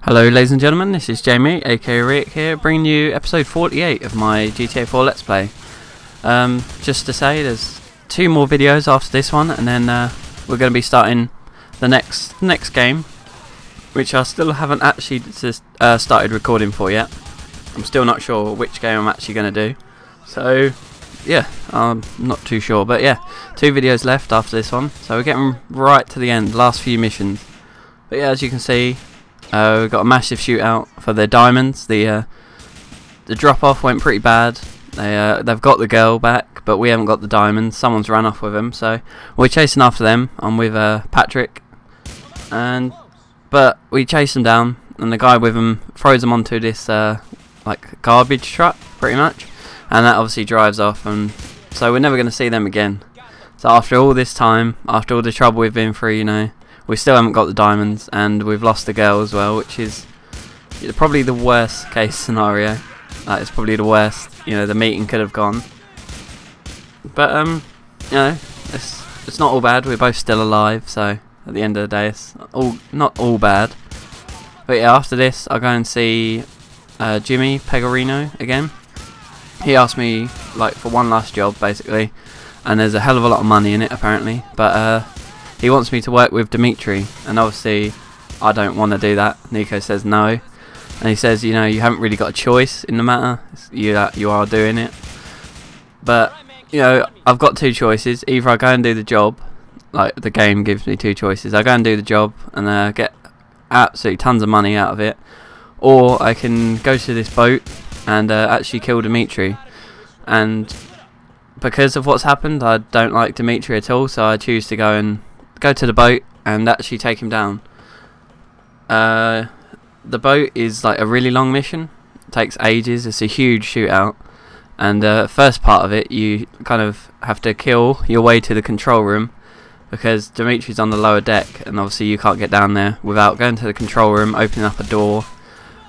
Hello ladies and gentlemen, this is Jamie, aka Rick here, bringing you episode 48 of my GTA4 Let's Play. Just to say, there's 2 more videos after this one, and then we're going to be starting the next game, which I still haven't actually started recording for yet. I'm still not sure which game I'm actually going to do, so yeah, I'm not too sure, but yeah, 2 videos left after this one, so we're getting right to the end, last few missions. But yeah, as you can see, we've got a massive shootout for the diamonds. The drop-off went pretty bad. They've got the girl back, but we haven't got the diamonds. Someone's run off with them, so we're chasing after them. I'm with Patrick, but we chase them down, and the guy with them throws them onto this like garbage truck, pretty much, and that obviously drives off, and so we're never going to see them again. So after all this time, after all the trouble we've been through, you know, we still haven't got the diamonds, and we've lost the girl as well, which is probably the worst case scenario. It's probably the worst. You know, the meeting could have gone, but you know, it's not all bad. We're both still alive, so at the end of the day, it's not all bad. But yeah, after this, I'll go and see Jimmy Pegorino again. He asked me like for one last job, basically, and there's a hell of a lot of money in it apparently, but he wants me to work with Dimitri, and obviously I don't want to do that. Nico says no, and he says, you know, you haven't really got a choice in the matter. You are doing it, but you know, I've got 2 choices. Either I go and do the job, like the game gives me 2 choices. I go and do the job and get absolutely tons of money out of it, or I can go to this boat and actually kill Dimitri. And because of what's happened, I don't like Dimitri at all, so I choose to go to the boat and actually take him down. The boat is like a really long mission. It takes ages. It's a huge shootout, and first part of it, you kind of have to kill your way to the control room, because Dimitri's on the lower deck, and obviously you can't get down there without going to the control room, opening up a door,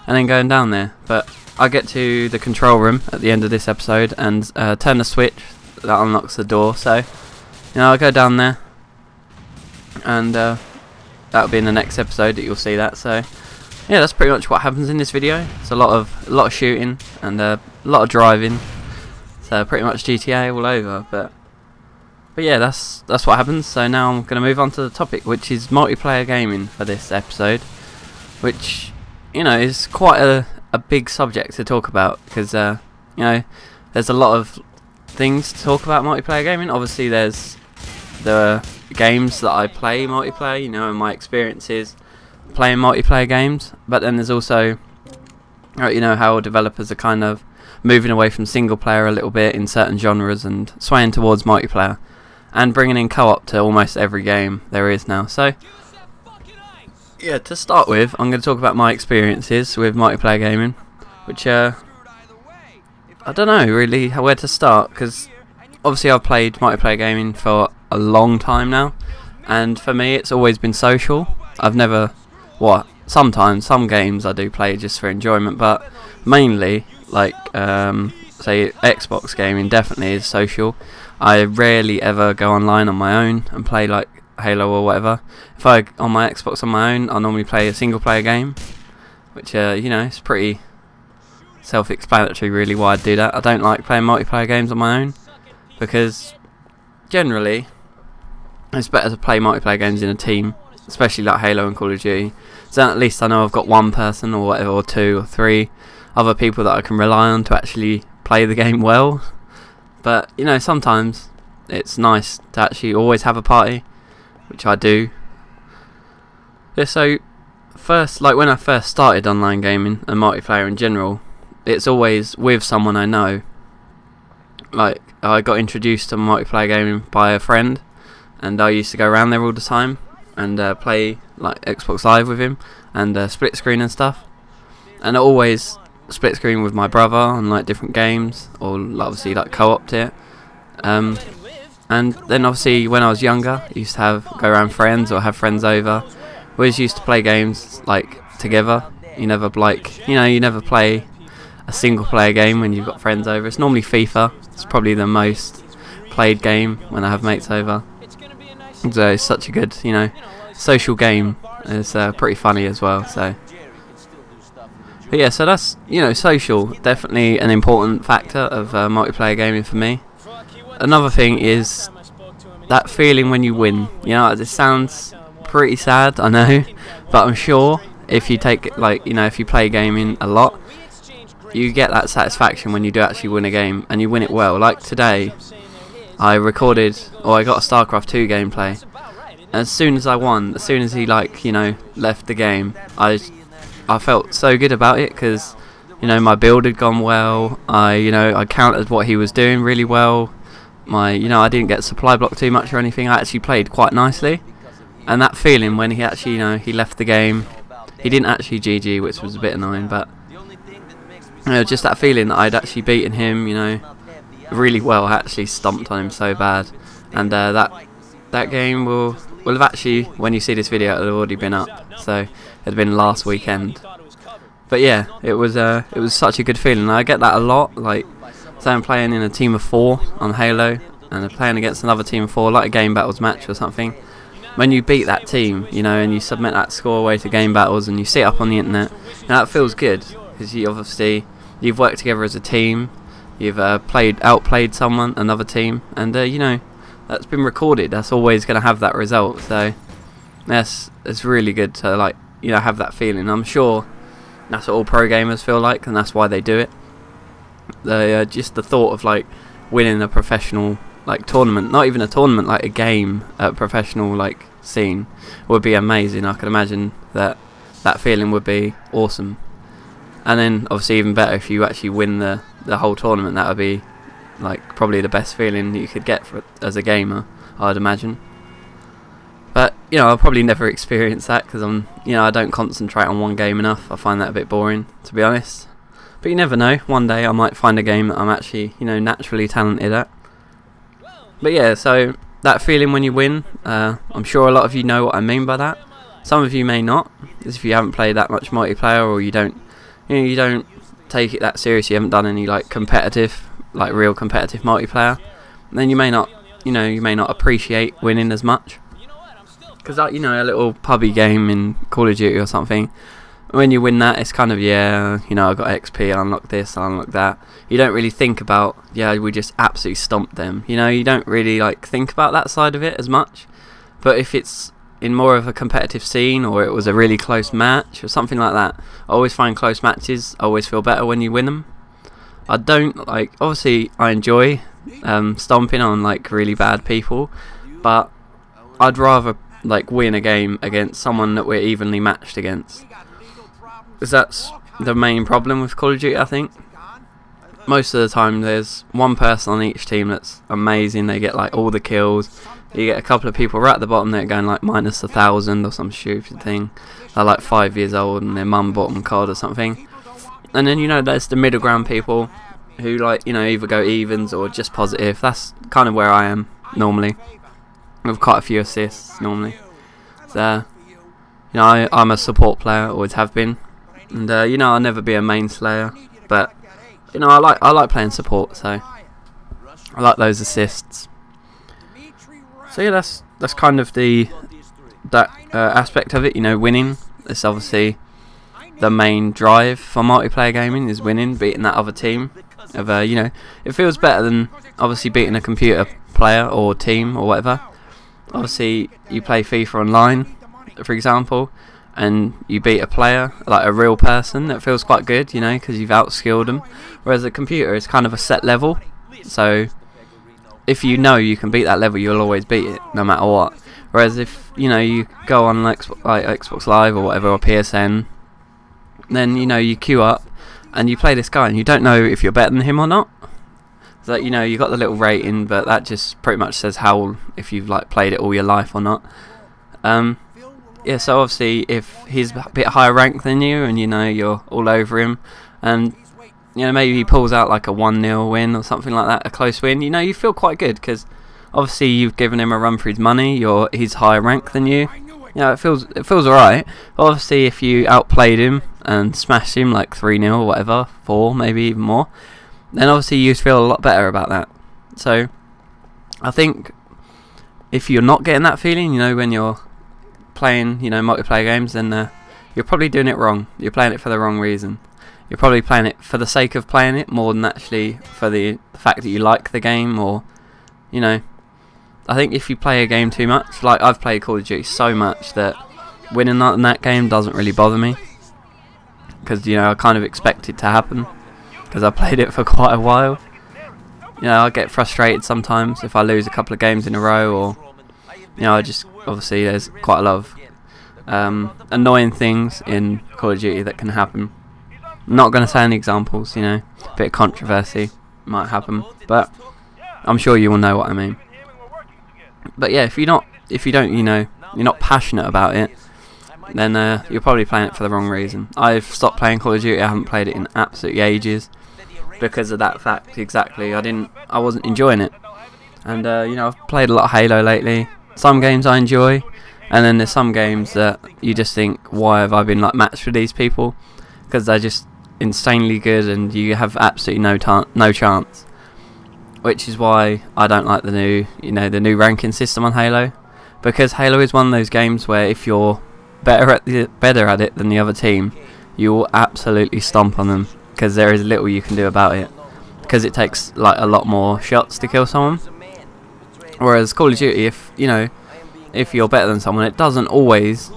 and then going down there. But I get to the control room at the end of this episode and turn the switch that unlocks the door. So, you know, I go down there, and that'll be in the next episode that you'll see that. So yeah, that's pretty much what happens in this video. It's a lot of shooting and a lot of driving, so pretty much GTA all over. But yeah, that's what happens. So now I'm going to move on to the topic, which is multiplayer gaming for this episode, which, you know, is quite a big subject to talk about, because you know, there's a lot of things to talk about multiplayer gaming. Obviously there's the games that I play multiplayer, you know, and my experiences playing multiplayer games, but then there's also, you know, how developers are kind of moving away from single player a little bit in certain genres and swaying towards multiplayer and bringing in co-op to almost every game there is now. So yeah, to start with, I'm going to talk about my experiences with multiplayer gaming, which I don't know really where to start, because obviously I've played multiplayer gaming for a long time now, and for me it's always been social. I've never, sometimes some games I do play just for enjoyment, but mainly like say Xbox gaming definitely is social. I rarely ever go online on my own and play like Halo or whatever. If I on my Xbox on my own, I normally play a single player game, which you know, it's pretty self-explanatory really why I do that. I don't like playing multiplayer games on my own, because generally it's better to play multiplayer games in a team, especially like Halo and Call of Duty. So at least I know I've got one person or whatever, or 2 or 3 other people that I can rely on to actually play the game well. But you know, sometimes it's nice to actually always have a party, which I do. Yeah, so first, like when I first started online gaming and multiplayer in general, it's always with someone I know. Like, I got introduced to multiplayer gaming by a friend, and I used to go around there all the time and play like Xbox Live with him and split screen and stuff. And I always split screen with my brother on like different games, or obviously like co-opt it. And then obviously when I was younger, I used to go around friends or have friends over. We always used to play games like together. You never play a single player game when you've got friends over. It's normally FIFA. It's probably the most played game when I have mates over. So it's such a good, you know, social game. It's pretty funny as well. So But yeah, so that's, you know, social, definitely an important factor of multiplayer gaming for me. Another thing is that feeling when you win. You know, it sounds pretty sad, I know, but I'm sure if you take, like, you know, if you play gaming a lot, you get that satisfaction when you do actually win a game, and you win it well. Like today, I recorded, or I got a StarCraft 2 gameplay, and as soon as I won, as soon as he, like, you know, left the game, I felt so good about it, because, you know, my build had gone well. I countered what he was doing really well. I didn't get supply blocked too much or anything. I actually played quite nicely, and that feeling when he actually, you know, he left the game, he didn't actually GG, which was a bit annoying, but you know, just that feeling that I'd actually beaten him, you know, really well. I actually stomped on him so bad, and that game will have actually, when you see this video, it'll have already been up. So it had been last weekend. But yeah, it was such a good feeling. I get that a lot. Like, say I'm playing in a team of 4 on Halo, and I'm playing against another team of 4, like a game battles match or something. When you beat that team, you know, and you submit that score away to game battles, and you see it up on the internet, you know, that feels good, because you've worked together as a team, you've outplayed another team, and you know, that's been recorded. That's always going to have that result. So yes, it's really good to, like, you know, have that feeling. I'm sure that's what all pro gamers feel like, and that's why they do it. Just the thought of, like, winning a professional, like, tournament, not even a tournament, like a game at professional, like, scene, would be amazing. I could imagine that feeling would be awesome. And then obviously even better if you actually win the whole tournament. That would be, like, probably the best feeling you could get as a gamer, I'd imagine. But, you know, I'll probably never experience that, because I don't concentrate on one game enough. I find that a bit boring, to be honest. But you never know, one day I might find a game that I'm actually, you know, naturally talented at. But yeah, so that feeling when you win, I'm sure a lot of you know what I mean by that. Some of you may not, as if you haven't played that much multiplayer, or you don't take it that serious. You haven't done any, like, competitive, like real competitive multiplayer. And then you may not appreciate winning as much. Because, like, you know, a little pubby game in Call of Duty or something, when you win that, it's kind of, yeah, you know, I got XP, I unlocked this, I unlocked that. You don't really think about, yeah, we just absolutely stomped them. You know, you don't really, like, think about that side of it as much. But if it's in more of a competitive scene, or it was a really close match or something like that, I always find close matches always feel better when you win them. I don't, like, obviously I enjoy stomping on, like, really bad people, but I'd rather, like, win a game against someone that we're evenly matched against, because that's the main problem with Call of Duty. I think most of the time there's one person on each team that's amazing. They get, like, all the kills. You get a couple of people right at the bottom that are going, like, minus 1,000 or some stupid thing. They're, like, 5 years old and their mum bought them COD or something. And then, you know, there's the middle ground people who, like, you know, either go evens or just positive. That's kind of where I am normally, with quite a few assists normally. So, you know, I'm a support player, always have been, and you know, I'll never be a main slayer, but, you know, I like playing support, so I like those assists. So yeah, that's kind of that aspect of it. You know, winning. It's obviously the main drive for multiplayer gaming, is winning, beating that other team. You know, it feels better than obviously beating a computer player or team or whatever. Obviously, you play FIFA online, for example, and you beat a player, like a real person. That feels quite good, you know, because you've outskilled them. Whereas a computer is kind of a set level, so if you know you can beat that level, you'll always beat it, no matter what. Whereas if, you know, you go on like Xbox Live or whatever, or PSN, then, you know, you queue up and you play this guy, and you don't know if you're better than him or not. So, you know, you got the little rating, but that just pretty much says how, if you've, like, played it all your life or not. Yeah, so obviously if he's a bit higher rank than you, and, you know, you're all over him, and, you know, maybe he pulls out like a 1-0 win or something like that, a close win, you know, you feel quite good, because obviously you've given him a run for his money. He's higher rank than you. You know, it feels alright. Obviously if you outplayed him and smashed him like 3-0 or whatever, 4, maybe even more, then obviously you feel a lot better about that. So I think if you're not getting that feeling, you know, when you're playing, you know, multiplayer games, then you're probably doing it wrong. You're playing it for the wrong reason. you're probably playing it for the sake of playing it more than actually for the fact that you like the game, or you know. I think if you play a game too much, like I've played Call of Duty so much that winning in that game doesn't really bother me, because you know I kind of expect it to happen because I played it for quite a while. You know, I get frustrated sometimes if I lose a couple of games in a row, or you know, I just obviously there's quite a lot of annoying things in Call of Duty that can happen. I'm not going to say any examples, you know, a bit of controversy might happen, but I'm sure you will know what I mean. But yeah, if you don't, you know, you're not passionate about it, then you're probably playing it for the wrong reason. I've stopped playing Call of Duty. I haven't played it in absolutely ages because of that fact. Exactly, I wasn't enjoying it, and you know, I've played a lot of Halo lately. Some games I enjoy, and then there's some games that you just think, why have I been like matched with these people? Because they're just insanely good, and you have absolutely no chance. Which is why I don't like the new ranking system on Halo, because Halo is one of those games where if you're better at it than the other team, you will absolutely stomp on them, because there is little you can do about it, because it takes like a lot more shots to kill someone. Whereas Call of Duty, if you're better than someone, it doesn't always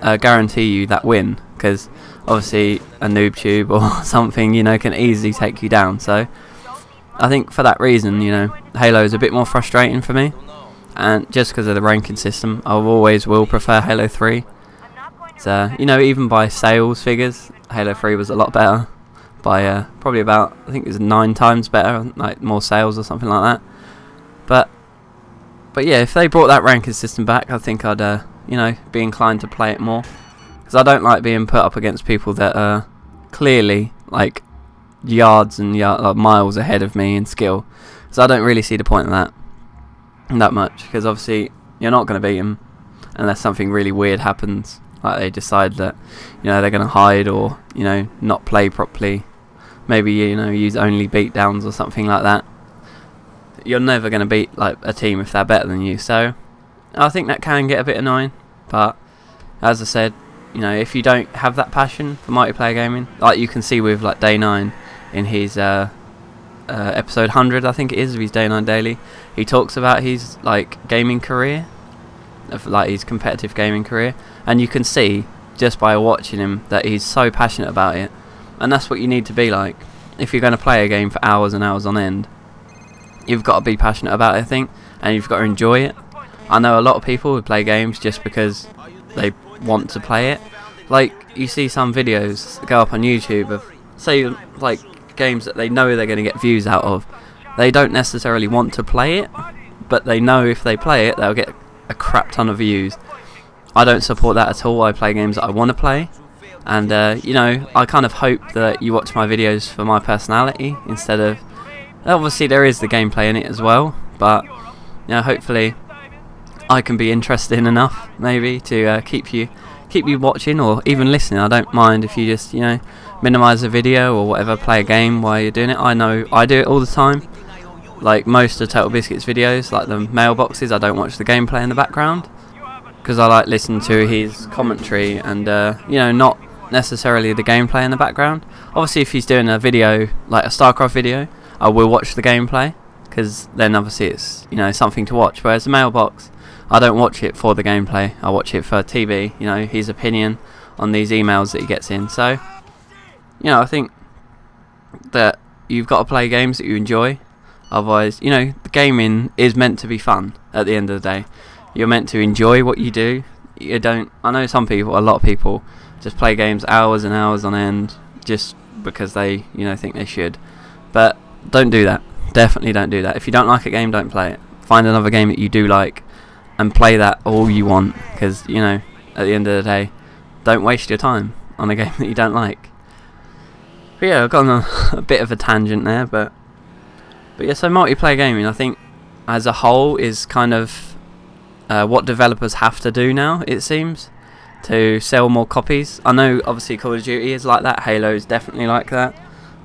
guarantee you that win, because obviously a noob tube or something, you know, can easily take you down. So I think for that reason, you know, Halo is a bit more frustrating for me, and just because of the ranking system, I always will prefer Halo 3. So, you know, even by sales figures, Halo 3 was a lot better by probably about, I think it was 9 times better, like more sales or something like that. But yeah, if they brought that ranking system back, I think I'd you know, be inclined to play it more, because I don't like being put up against people that are clearly like yards and miles ahead of me in skill. So I don't really see the point of that much, because obviously you're not going to beat them unless something really weird happens, like they decide that, you know, they're going to hide, or you know, not play properly, maybe, you know, use only beatdowns or something like that. You're never going to beat like a team if they're better than you. So I think that can get a bit annoying, but as I said, you know, if you don't have that passion for multiplayer gaming, like you can see with like Day 9 in his episode 100, I think it is, of his Day 9 Daily, he talks about his like gaming career, of like his competitive gaming career, and you can see just by watching him that he's so passionate about it. And that's what you need to be like. If you're going to play a game for hours and hours on end, you've got to be passionate about it, I think, and you've got to enjoy it. I know a lot of people who play games just because they want to play it. Like, you see some videos go up on YouTube of, say, like games that they know they're going to get views out of. They don't necessarily want to play it, but they know if they play it, they'll get a crap ton of views. I don't support that at all. I play games that I want to play, and you know, I kind of hope that you watch my videos for my personality instead of, obviously there is the gameplay in it as well, but you know, hopefully I can be interesting enough maybe to keep you watching or even listening. I don't mind if you just, you know, minimize the video or whatever, play a game while you're doing it. I know I do it all the time. Like most of Total Biscuit's videos, like the mailboxes, I don't watch the gameplay in the background, because I like listening to his commentary and you know, not necessarily the gameplay in the background. Obviously if he's doing a video like a StarCraft video, I will watch the gameplay, because then obviously it's, you know, something to watch. Whereas the mailbox, I don't watch it for the gameplay, I watch it for TV, you know, his opinion on these emails that he gets in. So, you know, I think that you've got to play games that you enjoy. Otherwise, you know, the gaming is meant to be fun at the end of the day. You're meant to enjoy what you do. You don't, I know some people, a lot of people, just play games hours and hours on end just because they, you know, think they should. But don't do that. Definitely don't do that. If you don't like a game, don't play it. Find another game that you do like and play that all you want, because, you know, at the end of the day, don't waste your time on a game that you don't like. But yeah, I've gone on a bit of a tangent there, but yeah, so multiplayer gaming, I think as a whole, is kind of what developers have to do now, it seems, to sell more copies. I know obviously Call of Duty is like that, Halo is definitely like that.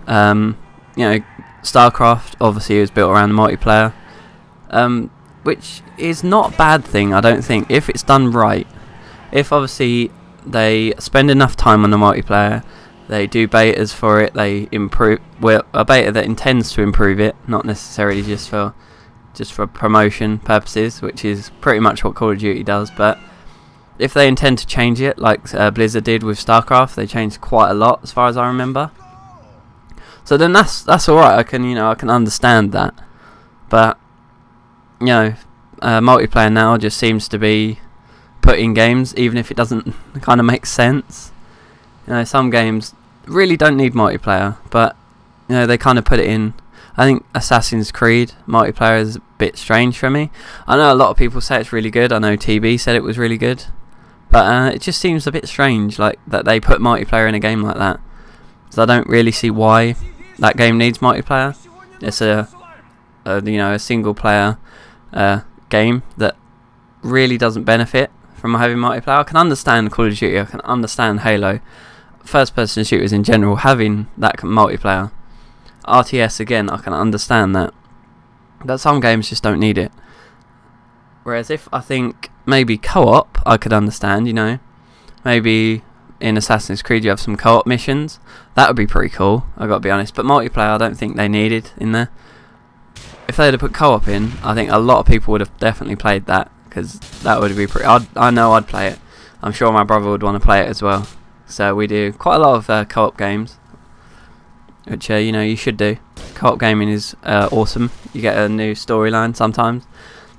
You know, StarCraft obviously is built around the multiplayer, which is not a bad thing, I don't think, if it's done right. If obviously they spend enough time on the multiplayer, They do betas for it. They improve, well, a beta that intends to improve it, not necessarily just for promotion purposes, which is pretty much what Call of Duty does. But if they intend to change it, like Blizzard did with StarCraft, they changed quite a lot as far as I remember. So then that's all right. I can understand that. But multiplayer now just seems to be put in games, even if it doesn't kind of make sense. Some games really don't need multiplayer, but they kind of put it in. I think Assassin's Creed multiplayer is a bit strange for me. I know a lot of people say it's really good. I know TB said it was really good, but it just seems a bit strange, like that they put multiplayer in a game like that. So I don't really see why that game needs multiplayer. It's a single player game that really doesn't benefit from having multiplayer. I can understand Call of Duty, I can understand Halo, first person shooters in general having that multiplayer. RTS again, I can understand that, but some games just don't need it. Whereas if I think maybe co-op, I could understand, maybe in Assassin's Creed you have some co-op missions, that would be pretty cool, I gotta be honest. But multiplayer I don't think they needed in there. If they'd have put co-op in, I think a lot of people would have definitely played that, because that would be pretty. I know I'd play it. I'm sure my brother would want to play it as well. So we do quite a lot of co-op games, which you should do. Co-op gaming is awesome. You get a new storyline sometimes,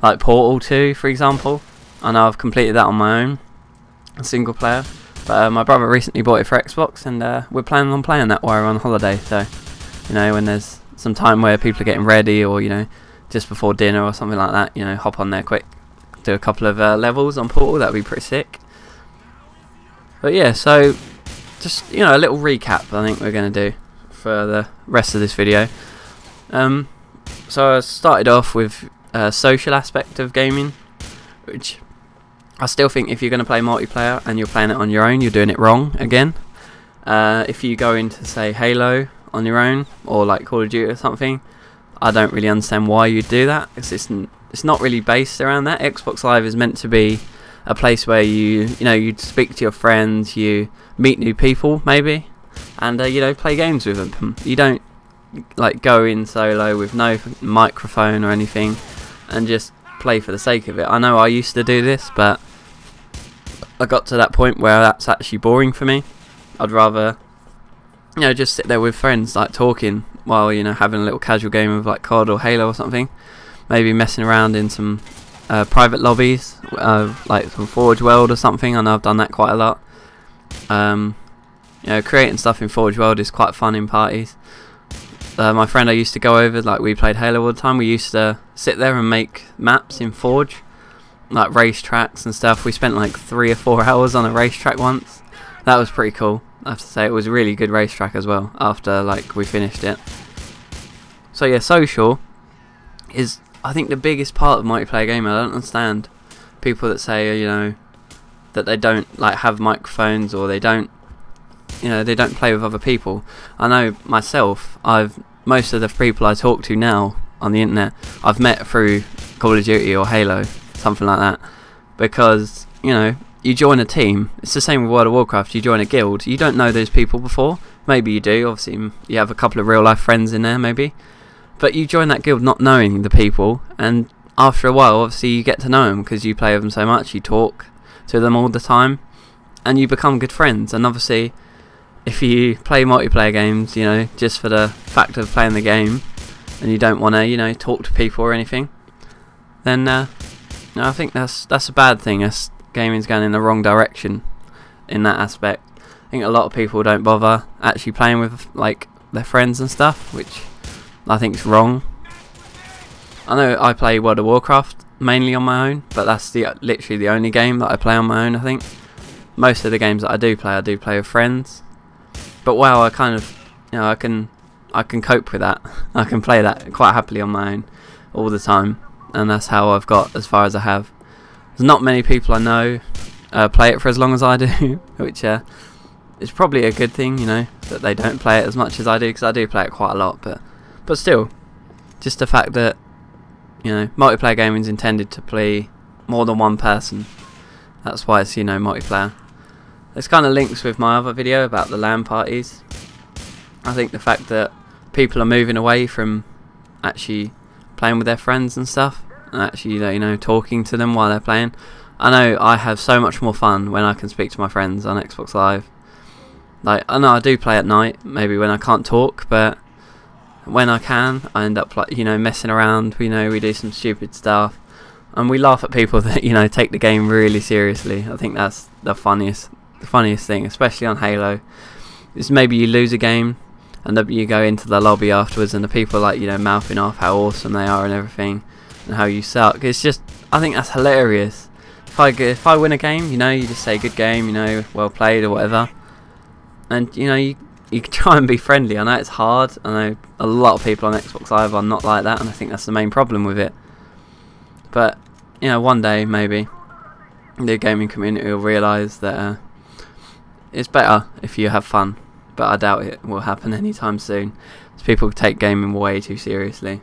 like Portal 2 for example. I know I've completed that on my own, single player, but my brother recently bought it for Xbox, and we're planning on playing that while we're on holiday. So when there's some time where people are getting ready, or just before dinner or something like that, hop on there quick, do a couple of levels on Portal. That'd be pretty sick. But yeah, so just a little recap I think we're going to do for the rest of this video. So I started off with social aspect of gaming, which I still think if you're going to play multiplayer and you're playing it on your own, you're doing it wrong again. If you go into, say, Halo on your own, or like Call of Duty or something, I don't really understand why you'd do that, because it's not really based around that. Xbox Live is meant to be a place where you speak to your friends, you meet new people maybe, and play games with them. You don't like go in solo with no microphone or anything and just play for the sake of it. I know I used to do this, but I got to that point where that's actually boring for me. I'd rather just sit there with friends, like talking while having a little casual game of like COD or Halo or something, maybe messing around in some private lobbies, like some Forge World or something. I know I've done that quite a lot. Creating stuff in Forge World is quite fun in parties. My friend I used to go over, like we played Halo all the time, we used to sit there and make maps in Forge, like racetracks and stuff. We spent like 3 or 4 hours on a racetrack once. That was pretty cool, I have to say. It was a really good racetrack as well after like we finished it. So yeah, social is I think the biggest part of multiplayer gaming. I don't understand people that say that they don't like have microphones, or they don't they don't play with other people. I know myself, most of the people I talk to now on the internet I've met through Call of Duty or Halo, something like that, because you join a team. It's the same with World of Warcraft. You join a guild, you don't know those people before. Maybe you do, obviously you have a couple of real life friends in there maybe, but you join that guild not knowing the people, and after a while obviously you get to know them because you play with them so much, you talk to them all the time, and you become good friends. And obviously if you play multiplayer games just for the fact of playing the game, and you don't want to talk to people or anything, then I think that's a bad thing. Gaming's going in the wrong direction in that aspect. I think a lot of people don't bother actually playing with like their friends and stuff, which I think is wrong. I know I play World of Warcraft mainly on my own, but that's literally the only game that I play on my own. I think most of the games that I do play with friends. But WoW, I kind of I can cope with that. I can play that quite happily on my own all the time, and that's how I've got as far as I have. There's not many people I know play it for as long as I do, which is probably a good thing, that they don't play it as much as I do, because I do play it quite a lot. But still, just the fact that multiplayer gaming is intended to play more than one person. That's why it's multiplayer. This kind of links with my other video about the LAN parties. I think the fact that people are moving away from actually playing with their friends and stuff, and actually, you know, talking to them while they're playing. I know I have so much more fun when I can speak to my friends on Xbox Live. Like, I know I do play at night, maybe when I can't talk, but when I can, I end up, like, you know, messing around. You know, we do some stupid stuff, and we laugh at people that, you know, take the game really seriously. I think that's the funniest thing, especially on Halo. Is maybe you lose a game, and then you go into the lobby afterwards, and the people are, like, you know, mouthing off how awesome they are and everything, and how you suck. It's just, I think that's hilarious. If I win a game, you know, you just say good game, you know, well played or whatever, and you know, you can try and be friendly. I know it's hard. I know a lot of people on Xbox Live are not like that, and I think that's the main problem with it. But you know, one day maybe the gaming community will realise that it's better if you have fun. But I doubt it will happen anytime soon, as people take gaming way too seriously.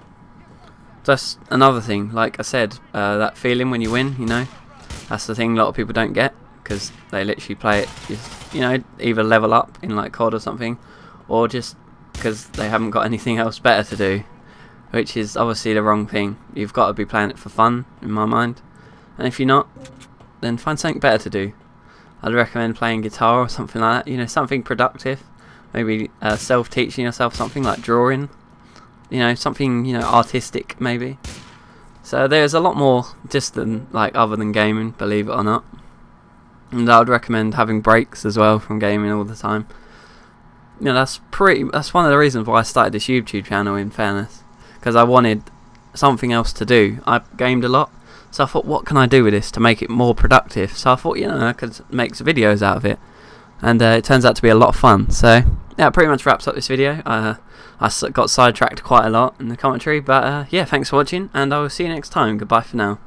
That's another thing, like I said, that feeling when you win, you know, that's the thing a lot of people don't get, because they literally play it just, you know, either level up in like COD or something, or just because they haven't got anything else better to do, which is obviously the wrong thing. You've got to be playing it for fun, in my mind, and if you're not, then find something better to do. I'd recommend playing guitar or something like that, you know, something productive. Maybe self-teaching yourself something like drawing, you know, something, you know, artistic maybe. So there's a lot more just than, like, other than gaming, believe it or not. And I would recommend having breaks as well from gaming all the time. You know, that's one of the reasons why I started this YouTube channel, in fairness, because I wanted something else to do. I gamed a lot, so I thought, what can I do with this to make it more productive? So I thought, you know, I could make some videos out of it. And it turns out to be a lot of fun. So yeah, pretty much wraps up this video. I got sidetracked quite a lot in the commentary, but yeah, thanks for watching, and I will see you next time. Goodbye for now.